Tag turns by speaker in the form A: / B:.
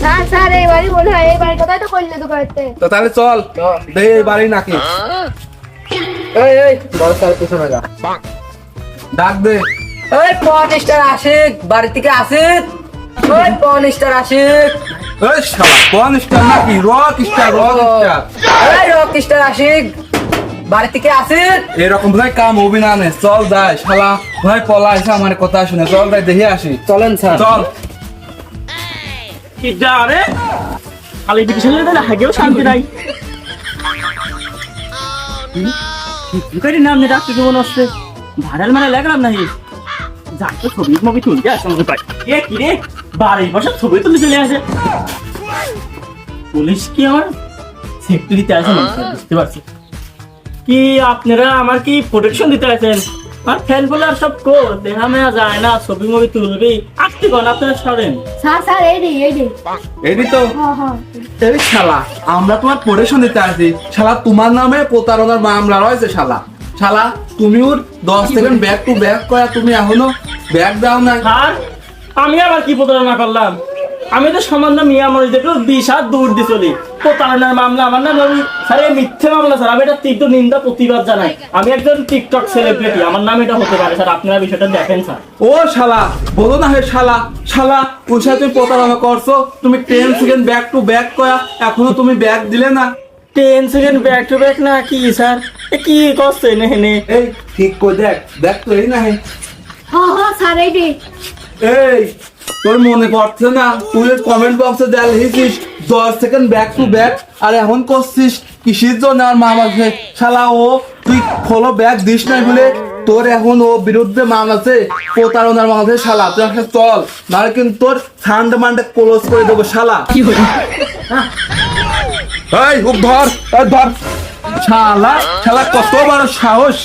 A: না স্যার এই বাড়ি মনে হয় এই বাড়ির কথাই তো করলে তো করতে।
B: তো তাহলে চল দেখি এই বাড়ি নাকি।
C: এই বড় স্যার পিছনে যা।
B: ডাক দে।
C: ওই পন স্টার আশিক বাড়ি থেকে আসিক। ওই পন স্টার আশিক।
B: এই শালা কোন স্টার নাকি রক স্টার
C: ওই রক স্টার আশিক বাড়ি থেকে আসিক।
B: এরকম ভাই কাম হবি না নে, চল যাই শালা ভাই পলা এসে আমার কথা শুনে, চল যাই দেখে আসি।
C: চলেন স্যার।
B: চল।
D: কি যা রে খালি বিকেলে দিলে হাগেও শান্তি নাই। ভিখারির নাম নিয়ে ডাকতে মনে হচ্ছে ভাড়াল মানে লাগলাম নাকি যাকে ছবি মবি তুলতে আসে মনে পাই এ কি রে বাড়ি বসে ছবি তুলে চলে আসে। পুলিশ কি আমার সেক্টরিতে আছে মনে হয়, বুঝতে পারছি। কি আপনারা আমার কি প্রোটেকশন দিতে আছেন? আর ফ্যান ফলোয়ার সব কোর দেখা মেয়া যায় না, ছবি মবি তুলবি আসতে কোন আপনারা সরেন।
A: স্যার স্যার এই রে
B: এডি তো
A: হ্যাঁ হ্যাঁ
B: এই শালা আমরা তোমার প্রোটেকশন দিতে আসি, শালা তোমার নামে প্রতারণার মামলা রয়েছে। শালা শালা তুমি ওর 10 সেকেন্ড ব্যাক টু ব্যাক করা, তুমি এখনো ব্যাক দাও না।
D: আর আমি আবার কি প্রতারণা করলাম? আমি তো সামান্য মিয়া মরিচ দেখলো 20 হাত দূর দিয়ে চলি। প্রতারণার মামলা আমার না নবী স্যার, এই মিথ্যে মামলা স্যার। আমি এটা তীব্র নিন্দা প্রতিবাদ জানাই। আমি একজন টিকটক সেলিব্রিটি, আমার নাম এটা হতে পারে স্যার। আপনারা বিষয়টা দেখেন স্যার।
B: ও শালা বলো না হে শালা শালা ওর সাথে তুমি প্রতারণা করছো। তুমি 10 সেকেন্ড ব্যাক টু ব্যাক করা এখনো তুমি ব্যাক দিলে না।
D: 10 সেকেন্ড ব্যাক টু ব্যাক না কি স্যার? এ কি করছেন এখানে?
B: এই ঠিক করে দেখ দেখ তো এই না হে।
A: হ্যাঁ হ্যাঁ স্যার এই রে
B: এই তোর মনে পড়ছে না তুই কমেন্ট বক্সে দেখ লিখেছিস 10 সেকেন্ড ব্যাক টু ব্যাক, আর এখন করছিস কিসের জন্য? আর মামাকে শালা ও তুই ফলো ব্যাক দিস নাই বলে তোর এখন ও বিরুদ্ধে মামলা আছে, প্রতারণার মামলা আছে। শালা তুই একটা চল, নাহলে কিন্তু তোর সান্ড মান্ডে ক্লোজ করে দেবো শালা। এই ধর ধর শালা শালা কত বড় সাহস